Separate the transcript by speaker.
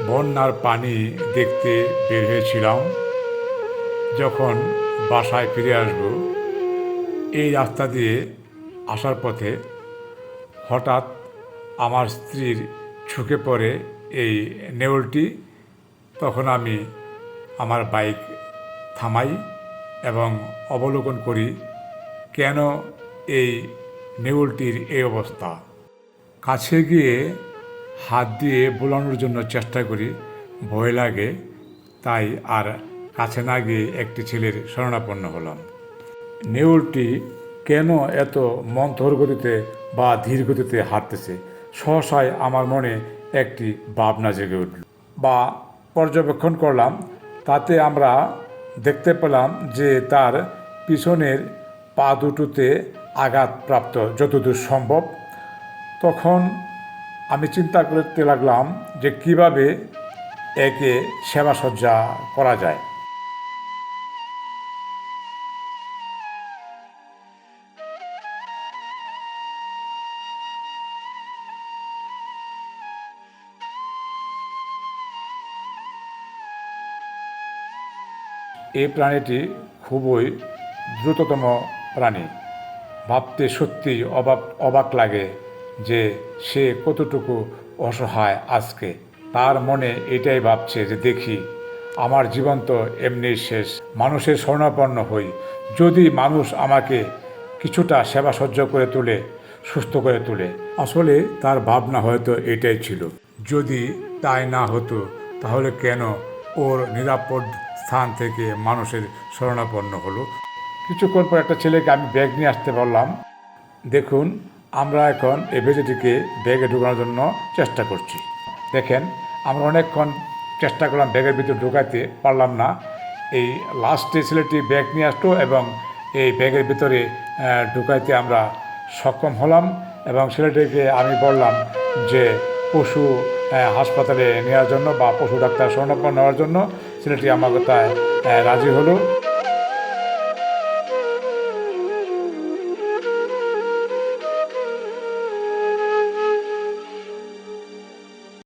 Speaker 1: বন্যার পানি দেখতে বের হয়েছিলাম। যখন বাসায় ফিরে আসব, এই রাস্তা দিয়ে আসার পথে হঠাৎ আমার স্ত্রীর চোখে পড়ে এই নেউলটি। তখন আমি আমার বাইক থামাই এবং অবলোকন করি কেন এই নেউলটির এই অবস্থা। কাছে গিয়ে হাত দিয়ে বোলানোর জন্য চেষ্টা করি, ভয় লাগে, তাই আর কাছে না গিয়ে একটি ছেলের শরণাপন্ন হলাম। নেউলটি কেন এত মন্থর গতিতে বা ধীর গতিতে হাঁটতেছে, সহসায় আমার মনে একটি ভাবনা জেগে উঠল বা পর্যবেক্ষণ করলাম। তাতে আমরা দেখতে পেলাম যে তার পিছনের পা দুটোতে আঘাতপ্রাপ্ত যতদূর সম্ভব। তখন আমি চিন্তা করতে লাগলাম যে কিভাবে একে সেবাসজ্জা করা যায়। এই প্রাণীটি খুবই দ্রুততম প্রাণী। ভাবতে সত্যি অবাক লাগে যে সে কতটুকু অসহায় আজকে। তার মনে এটাই ভাবছে যে দেখি আমার জীবন তো এমনি শেষ, মানুষের শরণাপন্ন হই, যদি মানুষ আমাকে কিছুটা সেবা সহ্য করে তোলে, সুস্থ করে তোলে। আসলে তার ভাবনা হয়তো এটাই ছিল, যদি তাই না হতো তাহলে কেন ওর নিরাপদ স্থান থেকে মানুষের শরণাপন্ন হলো। কিছুক্ষণ পর একটা ছেলেকে আমি ব্যাগ নিয়ে আসতে বললাম। দেখুন, আমরা এখন এই ভেজিটিকে ব্যাগে ঢোকানোর জন্য চেষ্টা করছি। দেখেন, আমরা অনেকক্ষণ চেষ্টা করলাম ব্যাগের ভিতরে ঢোকাতে পারলাম না। এই লাস্টে ছেলেটি ব্যাগ নিয়ে আসলো এবং এই ব্যাগের ভিতরে ঢুকাইতে আমরা সক্ষম হলাম। এবং ছেলেটিকে আমি বললাম যে পশু হাসপাতালে নেওয়ার জন্য বা পশু ডাক্তার শরণাপন্ন নেওয়ার জন্য। ছেলেটি আমার কথায় রাজি হলো।